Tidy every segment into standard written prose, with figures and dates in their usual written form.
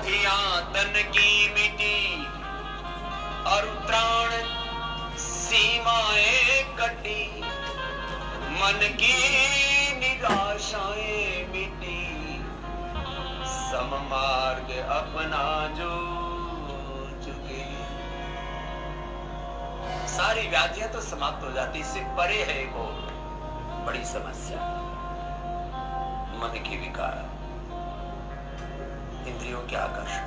भूखियां तन की मिटी और प्राण सीमाएं कटी, मन की निराशाएं मिटी, सममार्ग अपना जो चुके। सारी व्याधियां तो समाप्त हो जाती, इससे परे है वो बड़ी समस्या, मन की विकार, इंद्रियों के आकर्षण।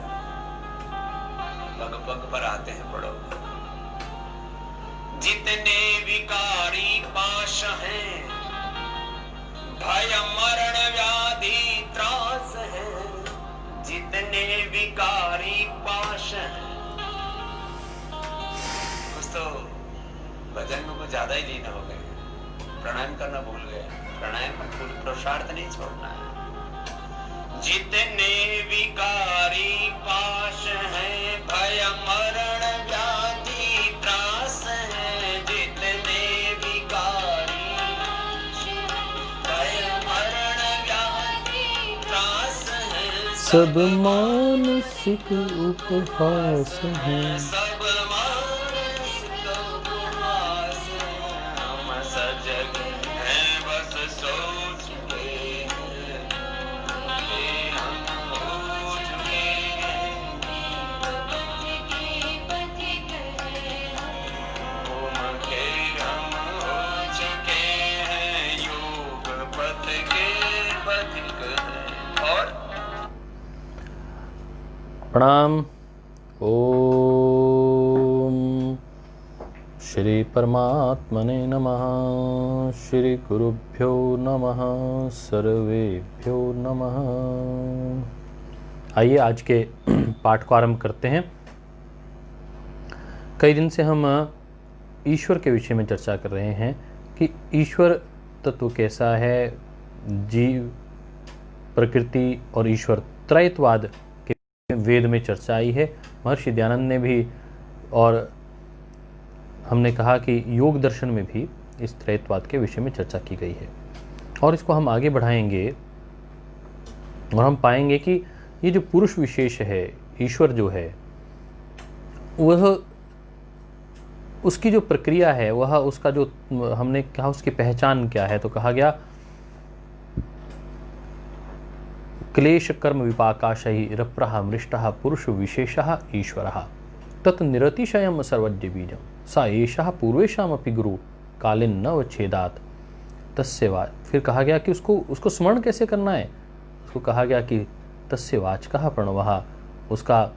पग पग पर आते हैं, पढ़ो। जितने विकारी पाश हैं, भय मरण व्याधि त्रास है, जितने विकारी पाश हैं। कुछ तो भजन में कुछ ज्यादा ही लीन हो गए, प्राणायाम करना भूल गए। प्राणायाम में पुरुषार्थ नहीं छोड़ना है। जितने विकारी पाश हैं, भय मरण व्याधि त्रास है, जितने विकारी भय मरण व्याधि त्रास है, सब मानसिक उपहास है। सब मानसिक उपहास है, हम सजग हैं बस सोच के, हम हो चुके हैं, घूम के हम हो चुके हैं, योग पथ के पथिक हैं। और प्रणाम। ओम श्री परमात्मने नमः। श्री गुरुभ्यो नमः। सर्वेभ्यो नमः। आइए आज के पाठ को आरंभ करते हैं। कई दिन से हम ईश्वर के विषय में चर्चा कर रहे हैं कि ईश्वर तत्व कैसा है, जीव, प्रकृति और ईश्वर, त्रैतवाद के वेद में चर्चा आई है। महर्षि दयानंद ने भी, और हमने कहा कि योग दर्शन में भी इस त्रैतवाद के विषय में चर्चा की गई है। और इसको हम आगे बढ़ाएंगे और हम पाएंगे कि ये जो पुरुष विशेष है, ईश्वर जो है, वह उसकी जो प्रक्रिया है, वह उसका जो हमने कहा उसकी पहचान क्या है, तो कहा गया क्लेश कर्म विपाकाशहि रप्रः मृष्टः पुरुष विशेषः ईश्वरः तत् निरतिशयम् सर्वज्ञ बीजम् सा एषः पूर्वेषामपि गुरु कालेन न वच्छेदात् तस्य वाच। फिर कहा गया कि उसको स्मरण कैसे करना है। उसको कहा गया कि तस्य वाचकः प्रणवः, उसका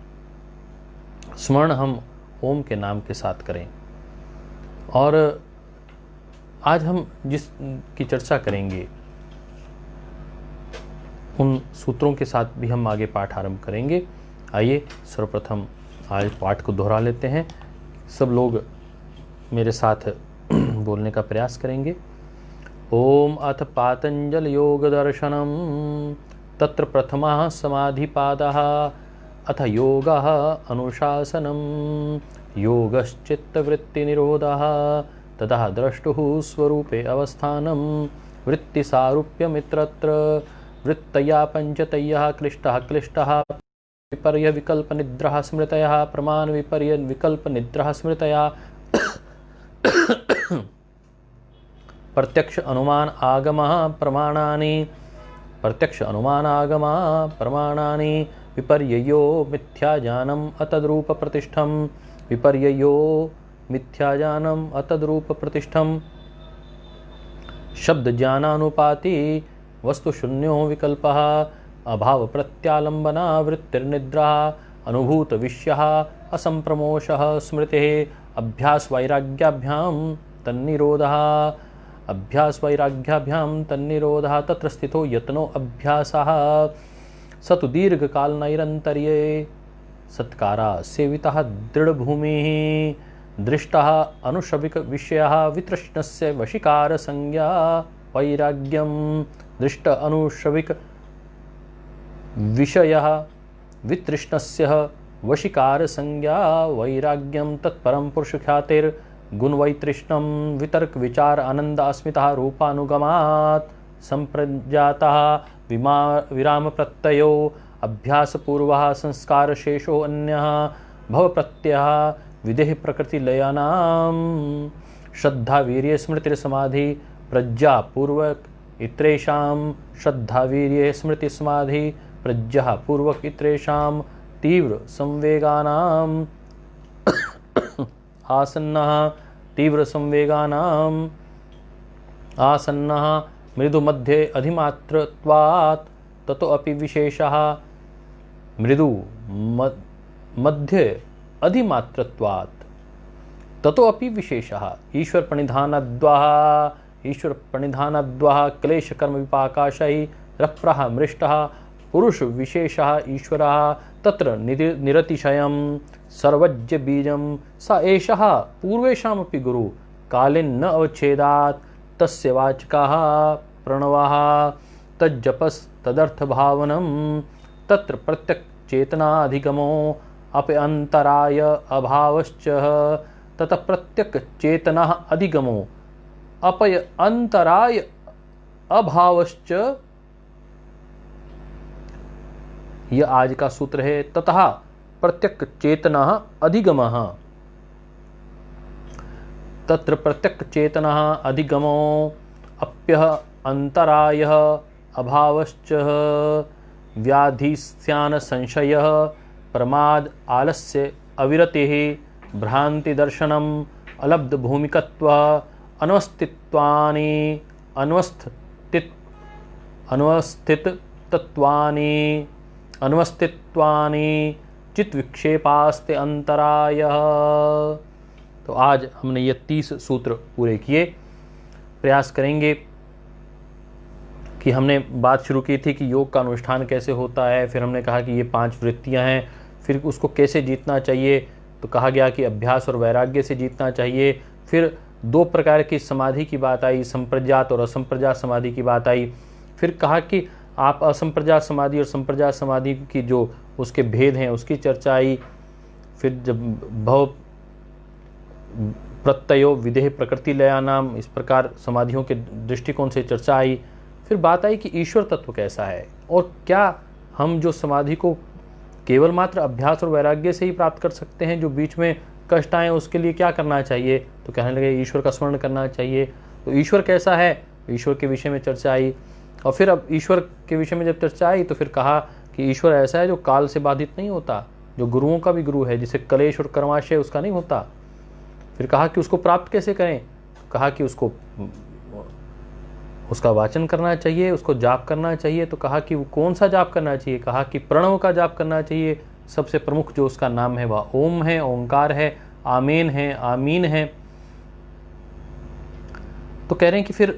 स्मरण हम ओम के नाम के साथ करें। और आज हम जिस की चर्चा करेंगे उन सूत्रों के साथ भी हम आगे पाठ आरंभ करेंगे। आइए सर्वप्रथम आज पाठ को दोहरा लेते हैं। सब लोग मेरे साथ बोलने का प्रयास करेंगे। ओम अथ पातंजल योग दर्शनम तत्र प्रथमः समाधिपादः अथ योगः अनुशासनम योगश्चित्तवृत्ति निरोधः ततः द्रष्टुः स्वरूपे अवस्थानं वृत्तिसारूप्यमित्रत्र वृत्तया पंचतयः क्लिष्टः क्लिष्टः विपर्य विकल्प निद्रः स्मृतयः प्रमाण विपर्य विकल्प निद्रः स्मृतयः प्रत्यक्ष अनुमान आगमः प्रमाणानि प्रत्यक्ष अनुमान आगमः प्रमाणानि विपर्ययो मिथ्याज्ञानम् अतद्रूप प्रतिष्ठं विपर्ययो मिथ्याज्ञानम् अतद्रूप प्रतिष्ठं शब्द ज्ञानानुपाति वस्तु शून्यो विकल्पः अभाव प्रत्यालंबना वृत्तिर्निद्रा अनुभूत विषयः असंप्रमोषः स्मृतिः अभ्यास वैराग्याभ्यां तन्निरोधः अभ्यास वैराग्याभ्यां तन्निरोधः तत्र स्थितो यत्नो अभ्यासः स तु दीर्घकाल नैरन्तर्ये सत्कारा सेवितः दृढ़भूमिः दृष्टः अनुशविक विषयः वितृष्णस्य वशीकार संज्ञा वैराग्यं दृष्ट अनुशविक विषयः वितृष्णस्य वशीकार संज्ञा वैराग्यं तत्परं पुरुष ख्यातिर गुण वैतृष्णं वितर्क विचार आनंद अस्मिता रूपानुगमात् संप्रजातः विराम प्रत्ययो अभ्यासपूर्वः संस्कारशेषो अन्यः भवप्रत्ययः विदेह प्रकृतिलयानां श्रद्धा वीर्य स्मृति समाधि प्रज्ञा पूर्वक इतरेषां श्रद्धा वीर्य स्मृति समाधि प्रज्ञा पूर्वक इतरेषां तीव्र संवेगानां आसन्नः मृदु मध्ये अधिमात्रत्वात् ततो अपि विशेषः मृदु मध्य अधिमात्रत्वात् ततो अपि विशेषः ईश्वर प्रणिधानद्वाः क्लेश कर्म विपाकाशै रप्रः मृष्टः पुरुष विशेषः ईश्वरः तत्र निरतिशयं सर्वज्ञ बीजं स एषः पूर्वेषामपि गुरु कालेन न अवच्छेदात् तस्य वाचकाः प्रणवः तज्जपस्तदर्थभावनं तत्र प्रत्यक् चेतनाधिगमो अप्यन्तराय अभावश्च ततः प्रत्यक् चेतना अधिगमो अपयन्तराय अभावश्च। यह आज का सूत्र है। ततः प्रत्यक् चेतना अधिगमः तत्र प्रत्यक् चेतना अधिगमो अप्यः अंतरायः अभावश्च व्याधिस्यान संशयः प्रमाद आलस्य अविरतिः भ्रांति दर्शनम अलब्ध भूमिकत्व अनवस्थितत्वानि चित्त विक्षेपास्ते अंतरायः। तो आज हमने ये 30 सूत्र पूरे किए। प्रयास करेंगे कि हमने बात शुरू की थी कि योग का अनुष्ठान कैसे होता है, फिर हमने कहा कि ये 5 वृत्तियां हैं, फिर उसको कैसे जीतना चाहिए, तो कहा गया कि अभ्यास और वैराग्य से जीतना चाहिए। फिर 2 प्रकार की समाधि की बात आई, संप्रज्ञात और असंप्रज्ञात समाधि की बात आई। फिर कहा कि आप असंप्रज्ञात समाधि और संप्रज्ञात समाधि की जो उसके भेद हैं उसकी चर्चा आई। फिर जब भव प्रत्ययो विदेह प्रकृति लयानाम, इस प्रकार समाधियों के दृष्टिकोण से चर्चा आई। फिर बात आई कि ईश्वर तत्व कैसा है और क्या हम जो समाधि को केवल मात्र अभ्यास और वैराग्य से ही प्राप्त कर सकते हैं, जो बीच में कष्ट आए उसके लिए क्या करना चाहिए। तो कहने लगे ईश्वर का स्मरण करना चाहिए। तो ईश्वर कैसा है, ईश्वर के विषय में चर्चा आई। और फिर अब ईश्वर के विषय में जब चर्चा आई तो फिर कहा कि ईश्वर ऐसा है जो काल से बाधित नहीं होता, जो गुरुओं का भी गुरु है, जिसे कलेश और कर्माशय उसका नहीं होता। फिर कहा कि उसको प्राप्त कैसे करें, कहा कि उसका वाचन करना चाहिए, उसको जाप करना चाहिए। तो कहा कि वो कौन सा जाप करना चाहिए, कहा कि प्रणव का जाप करना चाहिए। सबसे प्रमुख जो उसका नाम है वह ओम है, ओंकार है, आमेन है, आमीन है। तो कह रहे हैं कि फिर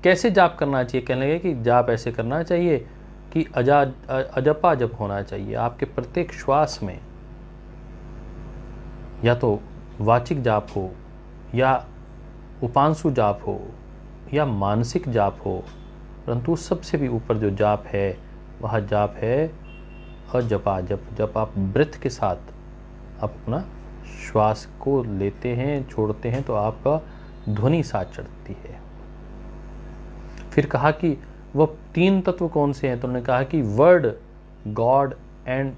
कैसे जाप करना चाहिए, कहने लगे कि जाप ऐसे करना चाहिए कि अजपा जप होना चाहिए आपके प्रत्येक श्वास में, या तो वाचिक जाप हो या उपांशु जाप हो या मानसिक जाप हो, परंतु सबसे भी ऊपर जो जाप है वह जाप है अजपा जप। जब आप ब्रेथ के साथ आप अपना श्वास को लेते हैं, छोड़ते हैं, तो आपका ध्वनि साथ चढ़ती है। फिर कहा कि वह 3 तत्व कौन से हैं, तो उन्होंने कहा कि word, God and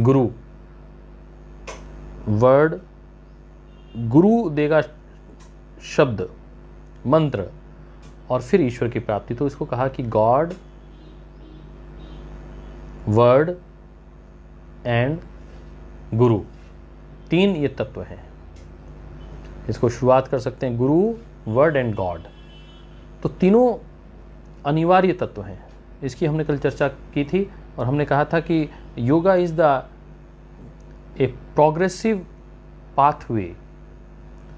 Guru. Word, गुरु देगा शब्द, मंत्र, और फिर ईश्वर की प्राप्ति। तो इसको कहा कि गॉड, वर्ड एंड गुरु, 3 ये तत्व हैं। इसको शुरुआत कर सकते हैं गुरु, वर्ड एंड गॉड। तो तीनों अनिवार्य तत्व हैं। इसकी हमने कल चर्चा की थी और हमने कहा था कि yoga is a progressive pathway.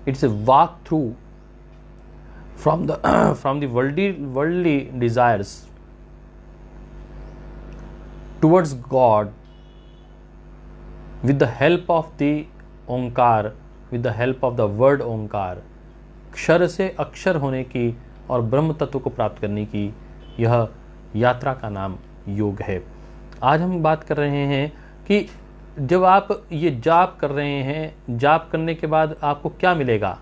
It's a walk through from the worldly desires towards God with the help of the Omkar, with the help of the word Omkar, क्षर से अक्षर होने की और ब्रह्म तत्व को प्राप्त करने की यह यात्रा का नाम योग है। आज हम बात कर रहे हैं कि जब आप ये जाप कर रहे हैं, जाप करने के बाद आपको क्या मिलेगा।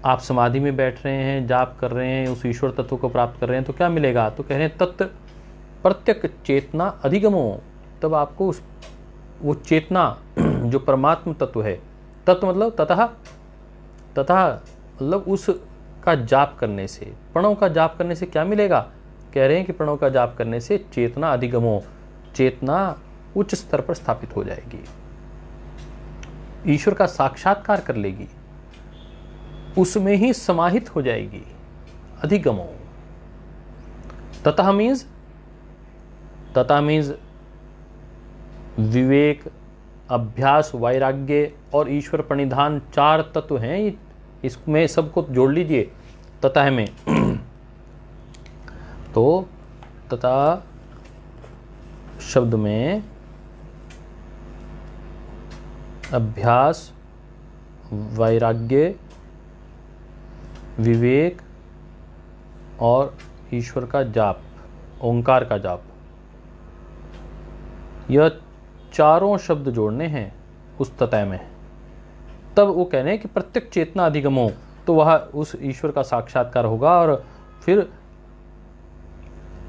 आप समाधि में बैठ रहे हैं, जाप कर रहे हैं, उस ईश्वर तत्व को प्राप्त कर रहे हैं, तो क्या मिलेगा। तो कह रहे हैं तत्र प्रत्यक चेतना अधिगमो, तब आपको वो चेतना जो परमात्म तत्व है, तत्व मतलब ततः मतलब उसका जाप करने से, प्रणव का जाप करने से क्या मिलेगा? कह रहे हैं कि प्रणव का जाप करने से चेतना अधिगमो, चेतना उच्च स्तर पर स्थापित हो जाएगी, ईश्वर का साक्षात्कार कर लेगी, उसमें ही समाहित हो जाएगी। अधिगमो, ततः मीन्स विवेक, अभ्यास, वैराग्य और ईश्वर प्रणिधान 4 तत्व हैं। इसमें सबको जोड़ लीजिए ततः में। तो तथा शब्द में अभ्यास, वैराग्य, विवेक और ईश्वर का जाप, ओंकार का जाप, यह चारों शब्द जोड़ने हैं उस ततः में। तब वो कह रहे हैं कि प्रत्येक चेतना अधिगमो, तो वह उस ईश्वर का साक्षात्कार होगा। और फिर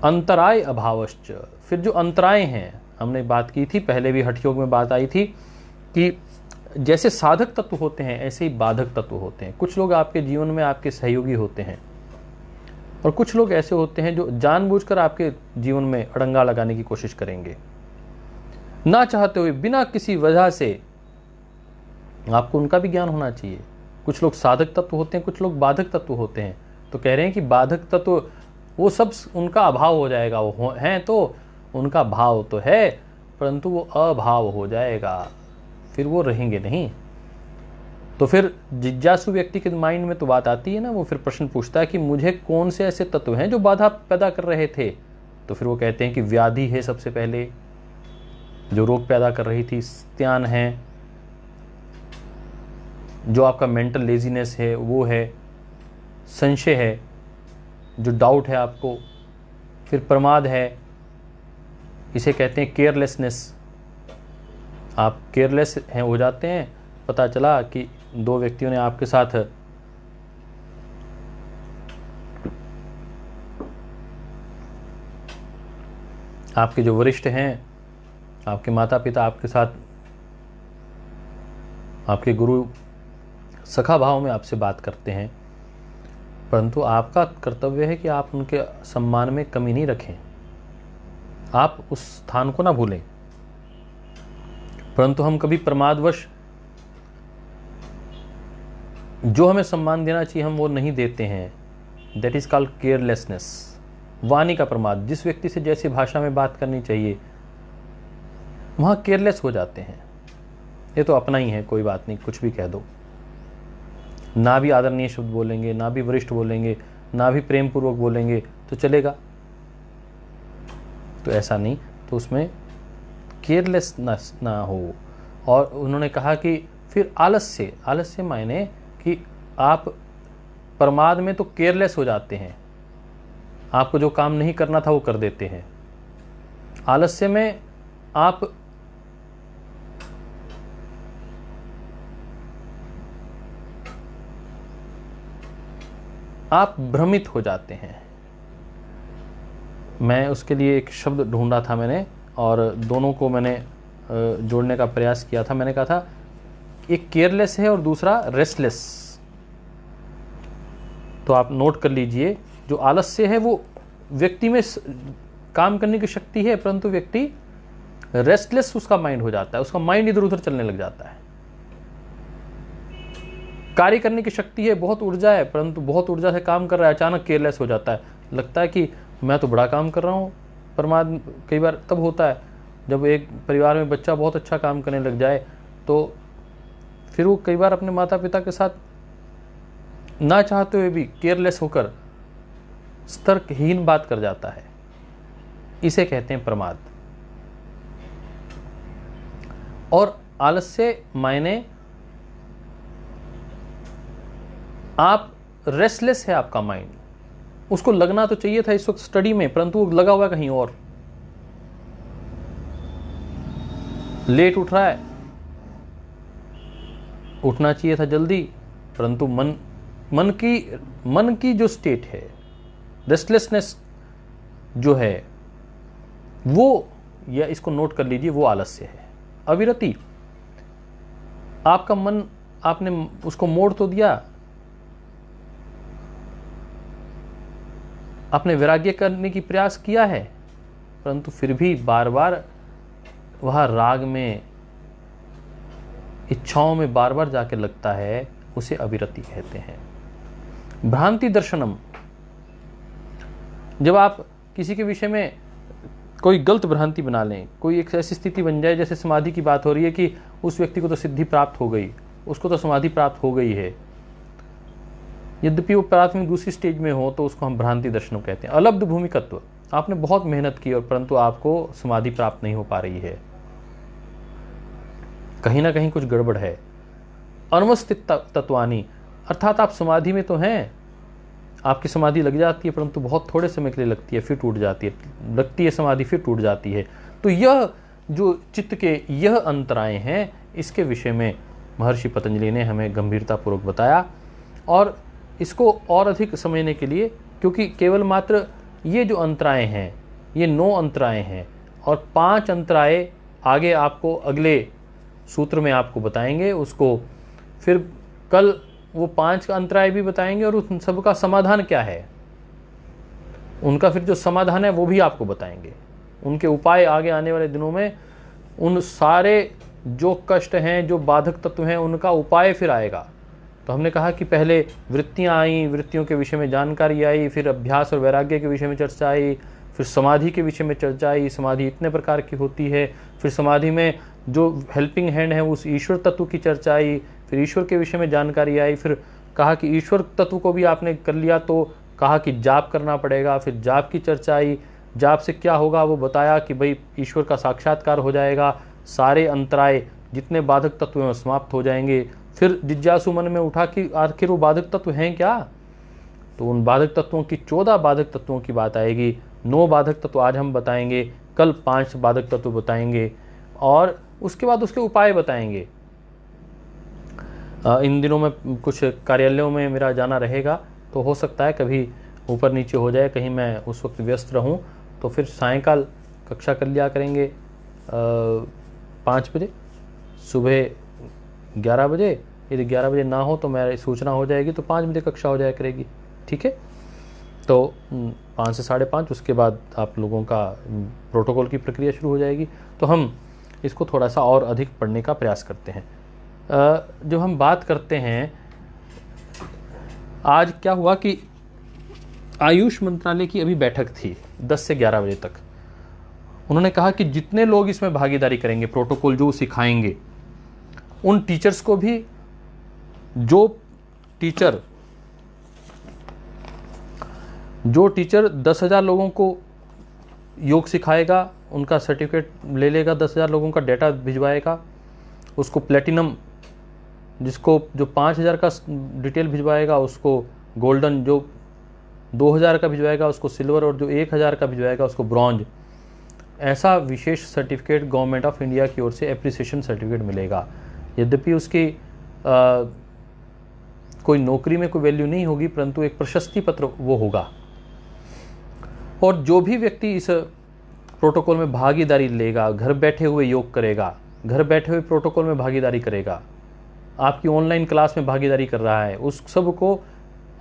अंतराय अभावश्च, फिर जो अंतराय हैं, हमने बात की थी पहले भी, हठ योग में बात आई थी कि जैसे साधक तत्व होते हैं ऐसे ही बाधक तत्व होते हैं। कुछ लोग आपके जीवन में आपके सहयोगी होते हैं और कुछ लोग ऐसे होते हैं जो जानबूझकर आपके जीवन में अड़ंगा लगाने की कोशिश करेंगे, ना चाहते हुए, बिना किसी वजह से। आपको उनका भी ज्ञान होना चाहिए। कुछ लोग साधक तत्व होते हैं, कुछ लोग बाधक तत्व होते हैं। तो कह रहे हैं कि बाधक तत्व वो सब उनका अभाव हो जाएगा। वो हैं तो उनका भाव तो है, परंतु वो अभाव हो जाएगा, फिर वो रहेंगे नहीं। तो फिर जिज्ञासु व्यक्ति के माइंड में तो बात आती है ना, वो फिर प्रश्न पूछता है कि मुझे कौन से ऐसे तत्व हैं जो बाधा पैदा कर रहे थे। तो फिर वो कहते हैं कि व्याधि है सबसे पहले, जो रोग पैदा कर रही थी, स्त्यान है, जो आपका मेंटल लेजीनेस है वो है, संशय है, जो डाउट है आपको, फिर प्रमाद है, इसे कहते हैं केयरलेसनेस। आप केयरलेस हैं हो जाते हैं, पता चला कि 2 व्यक्तियों ने आपके साथ आपके जो वरिष्ठ हैं, आपके माता पिता आपके साथ, आपके गुरु सखा भाव में आपसे बात करते हैं, परंतु आपका कर्तव्य है कि आप उनके सम्मान में कमी नहीं रखें, आप उस स्थान को ना भूलें। परंतु हम कभी प्रमादवश जो हमें सम्मान देना चाहिए हम वो नहीं देते हैं। दैट इज कॉल्ड केयरलेसनेस, वाणी का प्रमाद। जिस व्यक्ति से जैसी भाषा में बात करनी चाहिए वहां केयरलेस हो जाते हैं। ये तो अपना ही है, कोई बात नहीं, कुछ भी कह दो, ना भी आदरणीय शब्द बोलेंगे, ना भी वरिष्ठ बोलेंगे, ना भी प्रेम पूर्वक बोलेंगे तो चलेगा। तो ऐसा नहीं, तो उसमें केयरलेसनेस ना हो। और उन्होंने कहा कि फिर आलस्य मायने कि आप प्रमाद में तो केयरलेस हो जाते हैं, आपको जो काम नहीं करना था वो कर देते हैं। आलस्य में आप भ्रमित हो जाते हैं। मैं उसके लिए एक शब्द ढूंढा था मैंने, और दोनों को मैंने जोड़ने का प्रयास किया था। मैंने कहा था एक केयरलेस है और दूसरा रेस्टलेस। तो आप नोट कर लीजिए, जो आलस्य है वो व्यक्ति में काम करने की शक्ति है, परंतु व्यक्ति रेस्टलेस उसका माइंड हो जाता है, उसका माइंड इधर उधर चलने लग जाता है। कार्य करने की शक्ति है, बहुत ऊर्जा है, परंतु बहुत ऊर्जा से काम कर रहा है, अचानक केयरलेस हो जाता है, लगता है कि मैं तो बड़ा काम कर रहा हूँ। प्रमाद कई बार तब होता है जब एक परिवार में बच्चा बहुत अच्छा काम करने लग जाए, तो फिर वो कई बार अपने माता पिता के साथ ना चाहते हुए भी केयरलेस होकर तर्कहीन बात कर जाता है। इसे कहते हैं प्रमाद। और आलस्य मायने आप रेस्टलेस है, आपका माइंड, उसको लगना तो चाहिए था इस वक्त स्टडी में, परंतु वो लगा हुआ कहीं और, लेट उठ रहा है, उठना चाहिए था जल्दी, परंतु मन की जो स्टेट है, रेस्टलेसनेस जो है, वो, या इसको नोट कर लीजिए, वो आलस्य है। अविरति, आपका मन, आपने उसको मोड़ तो दिया, आपने वैराग्य करने की प्रयास किया है, परंतु फिर भी बार बार वह राग में, इच्छाओं में बार बार जाकर लगता है, उसे अविरति कहते हैं। भ्रांति दर्शनम, जब आप किसी के विषय में कोई गलत भ्रांति बना लें, कोई एक ऐसी स्थिति बन जाए, जैसे समाधि की बात हो रही है कि उस व्यक्ति को तो सिद्धि प्राप्त हो गई, उसको तो समाधि प्राप्त हो गई है, यद्यपि वो प्राथमिक दूसरी स्टेज में हो, तो उसको हम भ्रांति दर्शन कहते हैं। अलब्ध भूमिकत्व, आपने बहुत मेहनत की और परंतु आपको समाधि प्राप्त नहीं हो पा रही है, कहीं ना कहीं कुछ गड़बड़ है। अनवस्थित तत्वानी, अर्थात आप समाधि में तो हैं, आपकी समाधि लग जाती है, परंतु बहुत थोड़े समय के लिए लगती है, फिर टूट जाती है, लगती है समाधि फिर टूट जाती है। तो यह जो चित्त के यह अंतराएं हैं, इसके विषय में महर्षि पतंजलि ने हमें गंभीरतापूर्वक बताया। और इसको और अधिक समझने के लिए, क्योंकि केवल मात्र ये जो अंतराएं हैं, ये 9 अंतराएं हैं, और 5 अंतराएं आगे आपको अगले सूत्र में आपको बताएंगे। उसको फिर कल वो 5 का अंतराय भी बताएंगे, और उन सब का समाधान क्या है, उनका फिर जो समाधान है वो भी आपको बताएंगे। उनके उपाय आगे आने वाले दिनों में, उन सारे जो कष्ट हैं, जो बाधक तत्व हैं, उनका उपाय फिर आएगा। तो हमने कहा कि पहले वृत्तियां आई, वृत्तियों के विषय में जानकारी आई, फिर अभ्यास और वैराग्य के विषय में चर्चा आई, फिर समाधि के विषय में चर्चा आई, समाधि इतने प्रकार की होती है, फिर समाधि में जो हेल्पिंग हैंड है उस ईश्वर तत्व की चर्चा आई, फिर ईश्वर के विषय में जानकारी आई, फिर कहा कि ईश्वर तत्व को भी आपने कर लिया तो कहा कि जाप करना पड़ेगा, फिर जाप की चर्चा आई, जाप से क्या होगा वो बताया कि भाई ईश्वर का साक्षात्कार हो जाएगा, सारे अंतराय जितने बाधक तत्व हैं समाप्त हो जाएंगे। फिर जिज्ञासु मन में उठा कि आखिर वो बाधक तत्व हैं क्या, तो उन बाधक तत्वों की 14 बाधक तत्वों की बात आएगी। 9 बाधक तत्व आज हम बताएंगे, कल 5 बाधक तत्व बताएंगे, और उसके बाद उसके उपाय बताएंगे। इन दिनों में कुछ कार्यालयों में मेरा जाना रहेगा, तो हो सकता है कभी ऊपर नीचे हो जाए, कहीं मैं उस वक्त व्यस्त रहूं, तो फिर सायंकाल कक्षा कर लिया करेंगे 5 बजे, सुबह 11 बजे। यदि 11 बजे ना हो तो मेरी सूचना हो जाएगी, तो 5 बजे कक्षा हो जाया करेगी, ठीक है। तो 5 से 5:30 उसके बाद आप लोगों का प्रोटोकॉल की प्रक्रिया शुरू हो जाएगी। तो हम इसको थोड़ा सा और अधिक पढ़ने का प्रयास करते हैं। जो हम बात करते हैं, आज क्या हुआ कि आयुष मंत्रालय की अभी बैठक थी 10 से 11 बजे तक। उन्होंने कहा कि जितने लोग इसमें भागीदारी करेंगे, प्रोटोकॉल जो सिखाएंगे, उन टीचर्स को भी, जो टीचर 10,000 लोगों को योग सिखाएगा, उनका सर्टिफिकेट ले लेगा, 10,000 लोगों का डेटा भिजवाएगा, उसको प्लेटिनम, जिसको जो 5,000 का डिटेल भिजवाएगा उसको गोल्डन, जो 2,000 का भिजवाएगा उसको सिल्वर, और जो 1,000 का भिजवाएगा उसको ब्रॉन्ज। ऐसा विशेष सर्टिफिकेट गवर्नमेंट ऑफ इंडिया की ओर से एप्रिसिएशन सर्टिफिकेट मिलेगा। यद्यपि उसकी कोई नौकरी में कोई वैल्यू नहीं होगी, परंतु एक प्रशस्ति पत्र वो होगा। और जो भी व्यक्ति इस प्रोटोकॉल में भागीदारी लेगा, घर बैठे हुए योग करेगा, घर बैठे हुए प्रोटोकॉल में भागीदारी करेगा, आपकी ऑनलाइन क्लास में भागीदारी कर रहा है, उस सब को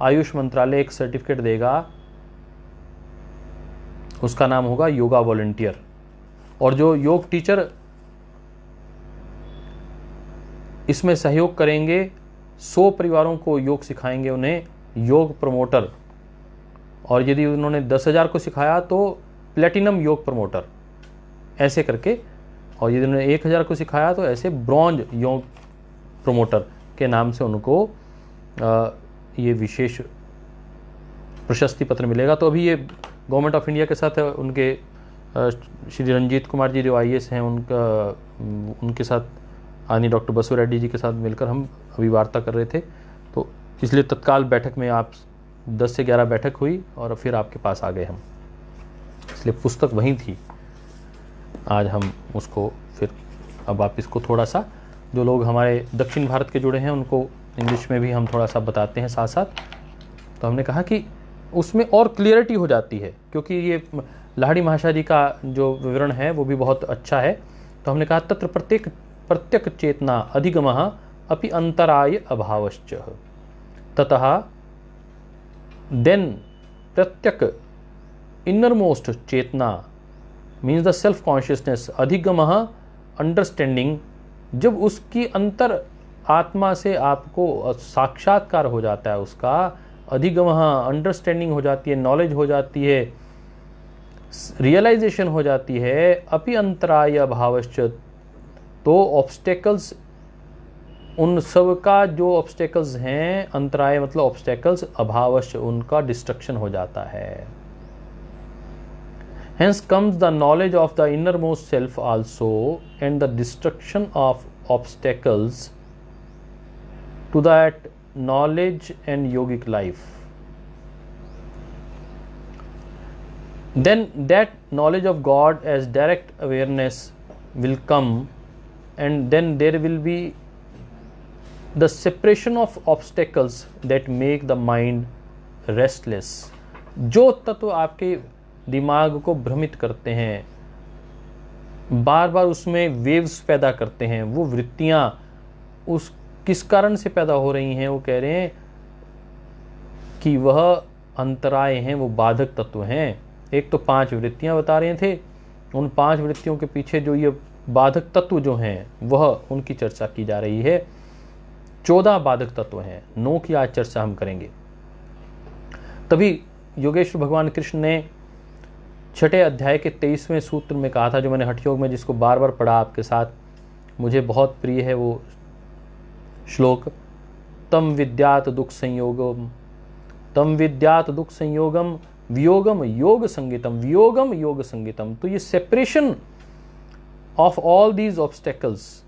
आयुष मंत्रालय एक सर्टिफिकेट देगा, उसका नाम होगा योगा वॉलंटियर। और जो योग टीचर इसमें सहयोग करेंगे, 100 परिवारों को योग सिखाएंगे, उन्हें योग प्रमोटर। और यदि उन्होंने 10,000 को सिखाया तो प्लेटिनम योग प्रमोटर, ऐसे करके। और यदि उन्होंने 1,000 को सिखाया तो ऐसे ब्रॉन्ज योग प्रमोटर के नाम से उनको ये विशेष प्रशस्ति पत्र मिलेगा। तो अभी ये गवर्नमेंट ऑफ इंडिया के साथ उनके श्री रंजीत कुमार जी जो IAS हैं, उनके साथ आदरणीय डॉक्टर बसु रेड्डी जी के साथ मिलकर हम अभी वार्ता कर रहे थे। तो इसलिए तत्काल बैठक में आप 10 से 11 बैठक हुई और फिर आपके पास आ गए हम, इसलिए पुस्तक वहीं थी। आज हम उसको फिर, अब आप इसको थोड़ा सा, जो लोग हमारे दक्षिण भारत के जुड़े हैं उनको इंग्लिश में भी हम थोड़ा सा बताते हैं साथ साथ। तो हमने कहा कि उसमें और क्लियरिटी हो जाती है, क्योंकि ये लाहिड़ी महाशय जी का जो विवरण है वो भी बहुत अच्छा है। तो हमने कहा तत्र प्रत्यक चेतना अधिगमः अपि अंतराय अभावश्च, ततः देन प्रत्यक इनरमोस्ट चेतना मीन्स द सेल्फ कॉन्शियसनेस, अधिगमः अंडरस्टैंडिंग, जब उसकी अंतर आत्मा से आपको साक्षात्कार हो जाता है, उसका अधिगमः अंडरस्टैंडिंग हो जाती है, नॉलेज हो जाती है, रियलाइजेशन हो जाती है, अपि अंतराय अभावश्च, तो ऑब्स्टेकल्स, उन सब का जो ऑब्स्टेकल्स हैं, अंतराय मतलब ऑब्स्टेकल्स, अभावश्च उनका डिस्ट्रक्शन हो जाता है। Hence comes the knowledge of the innermost self also, and the destruction of obstacles to that knowledge and yogic life. Then that knowledge of God as direct awareness will come, and then there will be the separation of obstacles that make the mind restless. जो तत्व आपके दिमाग को भ्रमित करते हैं, बार बार उसमें waves पैदा करते हैं, वो वृत्तियां उस किस कारण से पैदा हो रही हैं, वो कह रहे हैं कि वह अंतराय हैं, वो बाधक तत्व हैं। एक तो 5 वृत्तियां बता रहे थे, उन 5 वृत्तियों के पीछे जो ये बाधक तत्व जो हैं वह उनकी चर्चा की जा रही है। 14 बाधक तत्व हैं, 9 की आज चर्चा हम करेंगे। तभी योगेश्वर भगवान कृष्ण ने 6ठे अध्याय के 23वें सूत्र में कहा था, जो मैंने हठ योग में जिसको बार बार पढ़ा आपके साथ, मुझे बहुत प्रिय है वो श्लोक, तम विद्यात दुख संयोगम, तम विद्यात दुख संयोगम वियोगम योग संगीतम, वियोगम योग संगीतम। तो ये separation of all these obstacles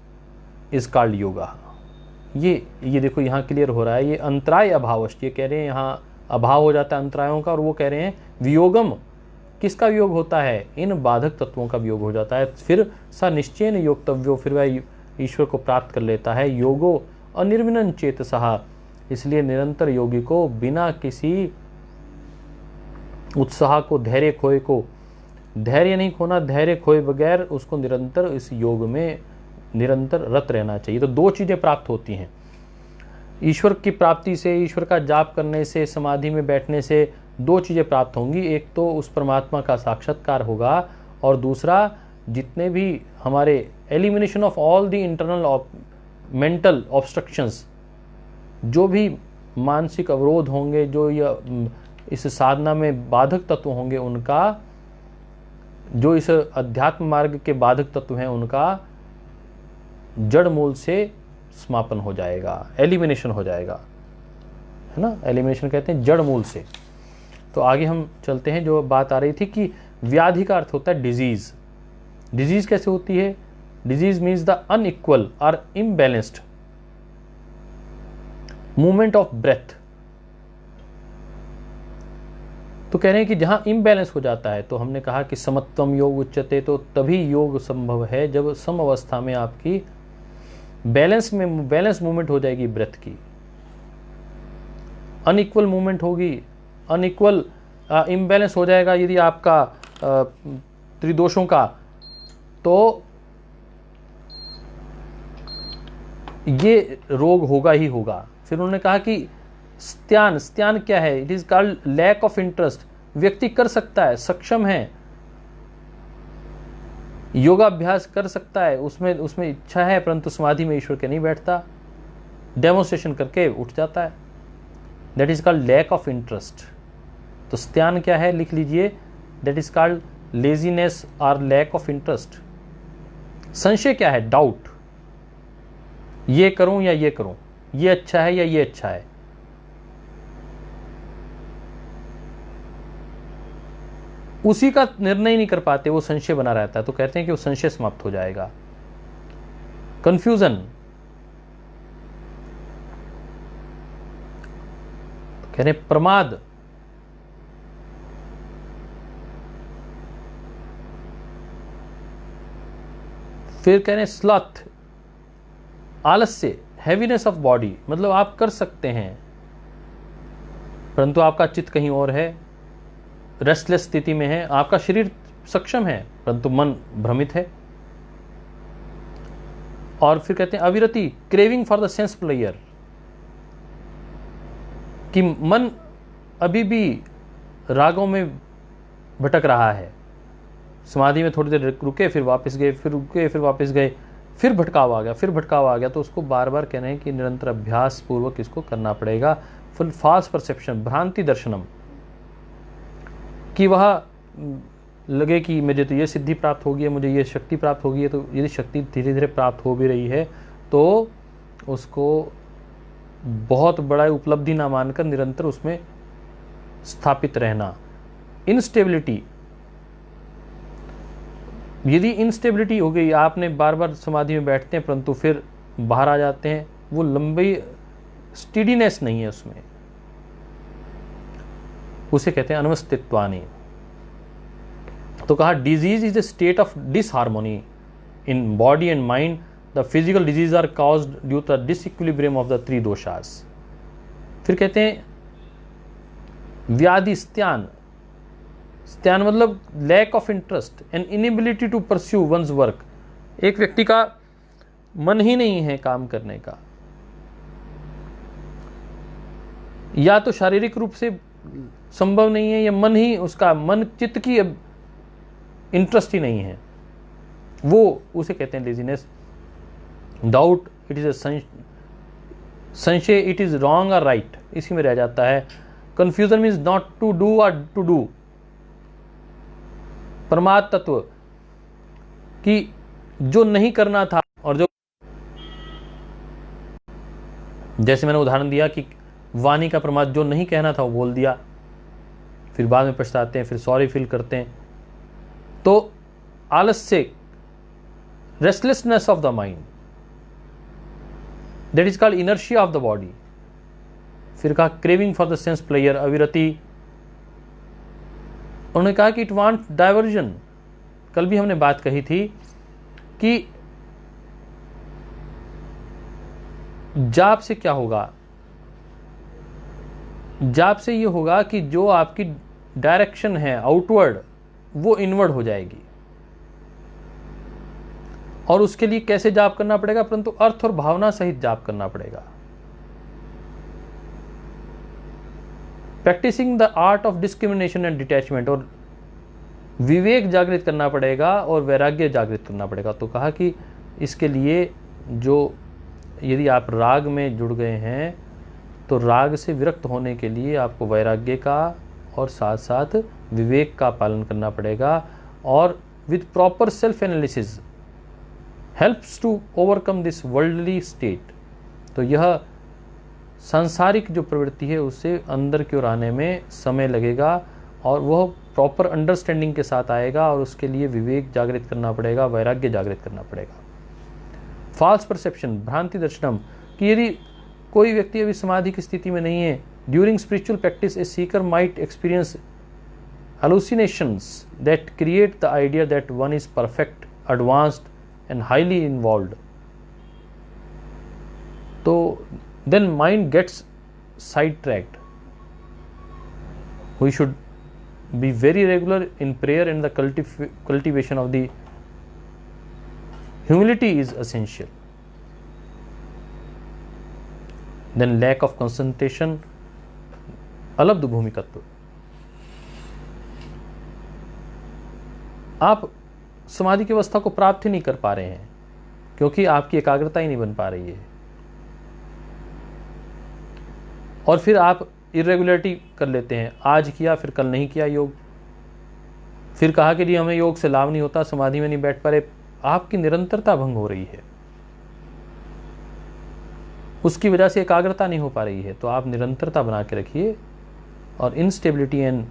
is called yoga. ये देखो यहाँ क्लियर हो रहा है, ये अंतराय अभावश्च, ये कह रहे हैं यहाँ अभाव हो जाता है अंतरायों का, और वो कह रहे हैं वियोगम, किसका वियोग होता है, इन बाधक तत्वों का वियोग हो जाता है। फिर सा निश्चयन योक्तव्यो, फिर वह ईश्वर को प्राप्त कर लेता है। योगो अनिर्विनन चेतसः, इसलिए निरंतर योगी को बिना किसी उत्साह को, धैर्य खोए को, धैर्य नहीं खोना, धैर्य खोए बगैर उसको निरंतर इस योग में निरंतर रत रहना चाहिए। तो 2 चीजें प्राप्त होती हैं ईश्वर की प्राप्ति से, ईश्वर का जाप करने से, समाधि में बैठने से 2 चीजें प्राप्त होंगी। एक तो उस परमात्मा का साक्षात्कार होगा, और दूसरा जितने भी हमारे elimination of all the internal mental obstructions, जो भी मानसिक अवरोध होंगे, जो इस साधना में बाधक तत्व होंगे, उनका, जो इस अध्यात्म मार्ग के बाधक तत्व हैं, उनका जड़ मूल से समापन हो जाएगा, एलिमिनेशन हो जाएगा, है ना। एलिमिनेशन कहते हैं जड़ मूल से। तो आगे हम चलते हैं, जो बात आ रही थी कि व्याधि का अर्थ होता है डिजीज। डिजीज कैसे होती है? डिजीज मीन्स द अनइक्वल और इम्बैलेंस्ड मूवमेंट ऑफ ब्रेथ। तो कह रहे हैं कि जहां इम्बैलेंस हो जाता है, तो हमने कहा कि समत्वम योग उच्यते, तो तभी योग संभव है जब सम अवस्था में आपकी बैलेंस मूवमेंट हो जाएगी ब्रेथ की। अनइक्वल मूवमेंट होगी, अनइक्वल इम्बैलेंस हो जाएगा यदि आपका त्रिदोषों का, तो ये रोग होगा ही होगा। फिर उन्होंने कहा कि स्त्यान क्या है? It is called lack of interest. व्यक्ति कर सकता है, सक्षम है, योगाभ्यास कर सकता है, उसमें इच्छा है, परंतु समाधि में ईश्वर के नहीं बैठता, डेमोन्स्ट्रेशन करके उठ जाता है। That is called lack of interest. तो स्त्यान क्या है? लिख लीजिए, दैट इज कॉल्ड लेजीनेस और लैक ऑफ इंटरेस्ट। संशय क्या है? डाउट, ये करूं या ये करूं, ये अच्छा है या ये अच्छा है। उसी का निर्णय नहीं कर पाते, वो संशय बना रहता है। तो कहते हैं कि वो संशय समाप्त हो जाएगा। कंफ्यूजन, कह रहे प्रमाद, फिर कह रहे स्लथ, आलस्य, हैवीनेस ऑफ बॉडी, मतलब आप कर सकते हैं परंतु आपका चित्त कहीं और है, रेस्टलेस स्थिति में है, आपका शरीर सक्षम है, परंतु मन भ्रमित है। और फिर कहते हैं अविरति, craving for the sense pleasure, कि मन अभी भी रागों में भटक रहा है। समाधि में थोड़ी देर रुके, फिर वापस गए, फिर रुके, फिर वापस गए, फिर भटकाव आ गया, फिर भटकाव आ गया। तो उसको बार बार कह रहे हैं कि निरंतर अभ्यास पूर्वक इसको करना पड़ेगा। फुल फॉल्स परसेप्शन, भ्रांति दर्शनम, कि वह लगे कि मुझे तो ये सिद्धि प्राप्त होगी है, मुझे ये शक्ति प्राप्त होगी है। तो यदि शक्ति धीरे धीरे प्राप्त हो भी रही है तो उसको बहुत बड़ा उपलब्धि ना मानकर निरंतर उसमें स्थापित रहना। इनस्टेबिलिटी, यदि इनस्टेबिलिटी हो गई, आपने बार बार समाधि में बैठते हैं परंतु फिर बाहर आ जाते हैं, वो लंबी स्टीडीनेस नहीं है उसमें, उसे कहते हैं अनवस्थित्वानि। तो कहा disease is a state of disharmony in body and mind. The physical disease are caused due to the डिसइक्विलिब्रियम ऑफ द 3 दोषास। फिर कहते हैं व्याधि, स्त्यान, स्त्यान मतलब lack of interest and inability to pursue one's work. एक व्यक्ति का मन ही नहीं है काम करने का, या तो शारीरिक रूप से संभव नहीं है, या मन ही उसका मन चित्त की इंटरेस्ट ही नहीं है, वो उसे कहते हैं laziness. Doubt, it is a संशय, इट इज रॉन्ग और राइट, इसी में रह जाता है। Confusion means not to do और टू डू। परमार्थ तत्व, कि जो नहीं करना था और जो, जैसे मैंने उदाहरण दिया कि वाणी का प्रमाद, जो नहीं कहना था वो बोल दिया, फिर बाद में पछताते हैं, फिर सॉरी फील करते हैं। तो आलस्य, restlessness of the mind, that is called inertia of the body. फिर कहा craving for the sense pleasure, अविरति। उन्होंने कहा कि इट वांट डाइवर्जन। कल भी हमने बात कही थी कि जाप से क्या होगा, जाप से ये होगा कि जो आपकी डायरेक्शन है आउटवर्ड, वो इनवर्ड हो जाएगी। और उसके लिए कैसे जाप करना पड़ेगा, परंतु अर्थ और भावना सहित जाप करना पड़ेगा। Practicing the art of discrimination and detachment, और विवेक जागृत करना पड़ेगा और वैराग्य जागृत करना पड़ेगा। तो कहा कि इसके लिए जो, यदि आप राग में जुड़ गए हैं तो राग से विरक्त होने के लिए आपको वैराग्य का और साथ साथ विवेक का पालन करना पड़ेगा। और with proper self analysis helps to overcome this worldly state. तो यह सांसारिक जो प्रवृत्ति है उससे अंदर की ओर आने में समय लगेगा, और वह प्रॉपर अंडरस्टैंडिंग के साथ आएगा, और उसके लिए विवेक जागृत करना पड़ेगा, वैराग्य जागृत करना पड़ेगा। फॉल्स परसेप्शन, भ्रांति दर्शनम, कि यदि कोई व्यक्ति अभी समाधि की स्थिति में नहीं है, during spiritual practice A Sikar might experience hallucinations that create the idea that one is perfect, advanced and highly involved. So then mind gets sidetracked. We should be very regular in prayer, and the cultivation of the humility is essential. Then lack of concentration, अलब्ध भूमिकत्व। आप समाधि की अवस्था को प्राप्त ही नहीं कर पा रहे हैं क्योंकि आपकी एकाग्रता ही नहीं बन पा रही है, और फिर आप इरेगुलरिटी कर लेते हैं, आज किया फिर कल नहीं किया योग, फिर कहा कि जी हमें योग से लाभ नहीं होता, समाधि में नहीं बैठ पा रहे। आपकी निरंतरता भंग हो रही है, उसकी वजह से एकाग्रता नहीं हो पा रही है। तो आप निरंतरता बना के रखिए, और इनस्टेबिलिटी एंड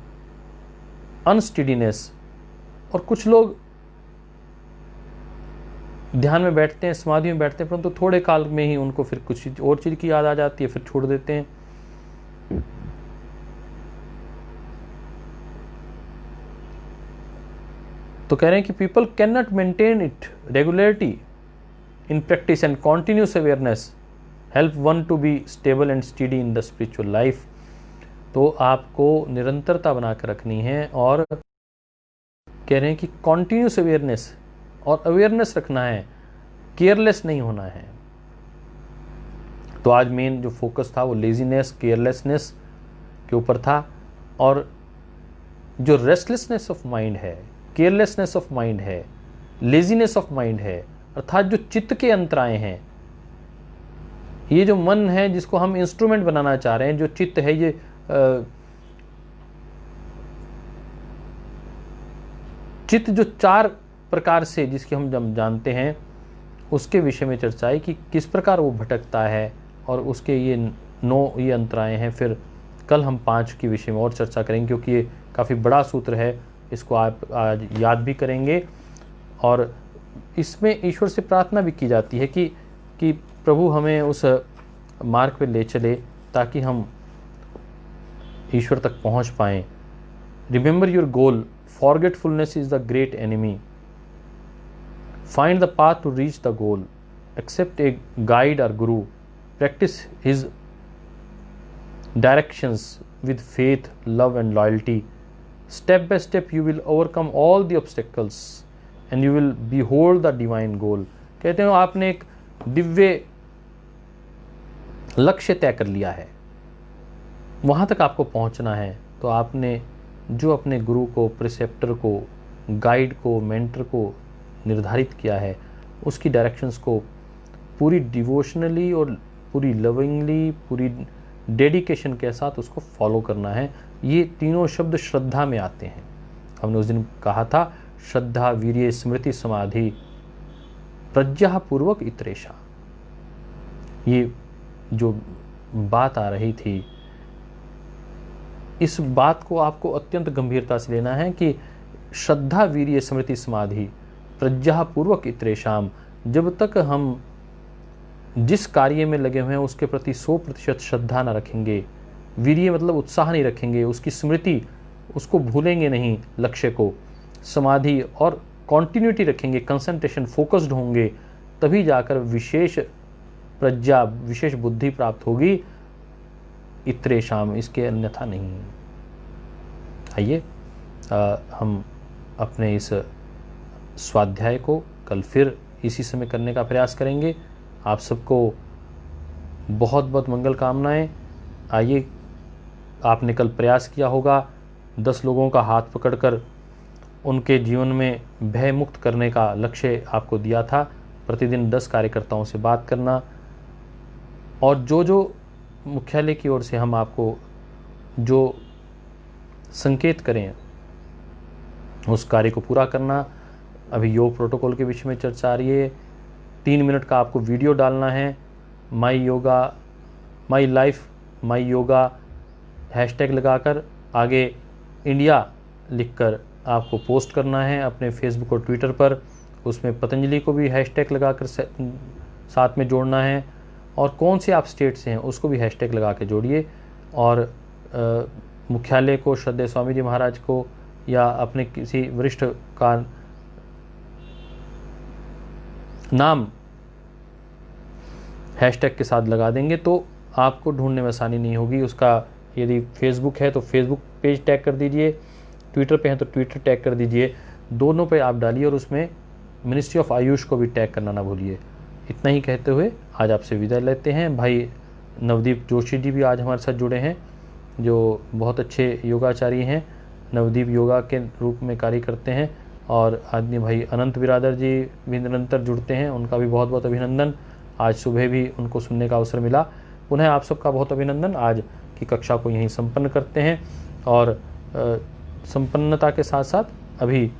अनस्टेडीनेस। और कुछ लोग ध्यान में बैठते हैं, समाधि में बैठते हैं, परंतु थोड़े काल में ही उनको फिर कुछ और चीज की याद आ जाती है, फिर छोड़ देते हैं। तो कह रहे हैं कि people can not maintain it regularity in practice and continuous awareness help one to be stable and study in the spiritual life. तो आपको निरंतरता बनाकर रखनी है, और कह रहे हैं कि कॉन्टिन्यूस अवेयरनेस, और अवेयरनेस रखना है, केयरलेस नहीं होना है। तो आज मेन जो फोकस था वो लेजीनेस, केयरलेसनेस के ऊपर था। और जो रेस्टलेसनेस ऑफ माइंड है, केयरलेसनेस ऑफ माइंड है, लेजीनेस ऑफ माइंड है, अर्थात जो चित्त के अंतराय हैं, ये जो मन है जिसको हम इंस्ट्रूमेंट बनाना चाह रहे हैं, जो चित्त है, ये चित्त जो 4 प्रकार से जिसके हम जानते हैं, उसके विषय में चर्चा है कि किस प्रकार वो भटकता है, और उसके ये 9 ये अंतराय हैं। फिर कल हम 5 के विषय में और चर्चा करेंगे, क्योंकि ये काफ़ी बड़ा सूत्र है, इसको आप आज याद भी करेंगे। और इसमें ईश्वर से प्रार्थना भी की जाती है कि प्रभु हमें उस मार्ग पे ले चले ताकि हम ईश्वर तक पहुंच पाएं। Remember your goal, forgetfulness is the great enemy. Find the path to reach the goal, accept a guide और guru, practice his directions with faith, love and loyalty. Step by step you will overcome all the obstacles and you will behold the divine goal. कहते हैं आपने एक दिव्य लक्ष्य तय कर लिया है, वहाँ तक आपको पहुँचना है। तो आपने जो अपने गुरु को, प्रिसेप्टर को, गाइड को, मेंटर को निर्धारित किया है, उसकी डायरेक्शंस को पूरी डिवोशनली और पूरी लविंगली, पूरी डेडिकेशन के साथ उसको फॉलो करना है। ये तीनों शब्द श्रद्धा में आते हैं। हमने उस दिन कहा था श्रद्धा, वीर्य, स्मृति, समाधि, प्रज्ञा पूर्वक इतरेशा। ये जो बात आ रही थी, इस बात को आपको अत्यंत गंभीरता से लेना है कि श्रद्धा, वीर्य, स्मृति, समाधि, प्रज्ञा पूर्वक इतरेशाम। जब तक हम जिस कार्य में लगे हुए हैं उसके प्रति 100% श्रद्धा न रखेंगे, वीर्य मतलब उत्साह नहीं रखेंगे, उसकी स्मृति, उसको भूलेंगे नहीं लक्ष्य को, समाधि और कॉन्टिन्यूटी रखेंगे, कंसंट्रेशन, फोकस्ड होंगे, तभी जाकर विशेष प्रज्ञा, विशेष बुद्धि प्राप्त होगी। इतरेशाम, इसके अन्यथा नहीं। आइए हम अपने इस स्वाध्याय को कल फिर इसी समय करने का प्रयास करेंगे। आप सबको बहुत बहुत मंगल कामनाएं। आइए, आपने कल प्रयास किया होगा 10 लोगों का हाथ पकड़कर उनके जीवन में भय मुक्त करने का लक्ष्य आपको दिया था। प्रतिदिन 10 कार्यकर्ताओं से बात करना, और जो मुख्यालय की ओर से हम आपको जो संकेत करें उस कार्य को पूरा करना। अभी योग प्रोटोकॉल के विषय में चर्चा आ रही है। 3 मिनट का आपको वीडियो डालना है, my yoga, my life, my yoga hashtag लगाकर, आगे इंडिया लिखकर आपको पोस्ट करना है अपने फेसबुक और ट्विटर पर। उसमें पतंजलि को भी हैशटैग लगाकर साथ में जोड़ना है, और कौन से आप स्टेट से हैं उसको भी हैशटैग लगा के जोड़िए। और मुख्यालय को, श्रद्धेय स्वामी जी महाराज को, या अपने किसी वरिष्ठ का नाम हैशटैग के साथ लगा देंगे तो आपको ढूंढने में आसानी नहीं होगी। उसका यदि फेसबुक है तो फेसबुक पेज टैग कर दीजिए, ट्विटर पे हैं तो ट्विटर टैग कर दीजिए, दोनों पे आप डालिए, और उसमें मिनिस्ट्री ऑफ आयुष को भी टैग करना ना भूलिए। इतना ही कहते हुए आज आपसे विदाई लेते हैं। भाई नवदीप जोशी जी भी आज हमारे साथ जुड़े हैं, जो बहुत अच्छे योगाचारी हैं, नवदीप योगा के रूप में कार्य करते हैं। और आदमी भाई अनंत बिरादर जी भी निरंतर जुड़ते हैं, उनका भी बहुत बहुत अभिनंदन। आज सुबह भी उनको सुनने का अवसर मिला। पुनः आप सबका बहुत अभिनंदन। आज की कक्षा को यहीं संपन्न करते हैं, और संपन्नता के साथ साथ अभी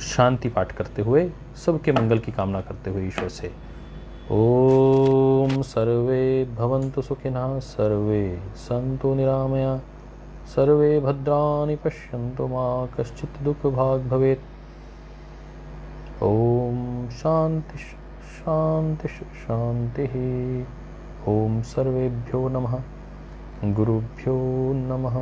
शांति पाठ करते हुए सबके मंगल की कामना करते हुए ईश्वर से ओम सर्वे भवन्तु सुखिनः, सर्वे सन्तु निरामया, सर्वे भद्राणि पश्यन्तु मा कश्चित् दुःखभाग् भवेत्। ओम शांति शांति शांतिः। ओम सर्वेभ्यो नमः, गुरुभ्यो नमः।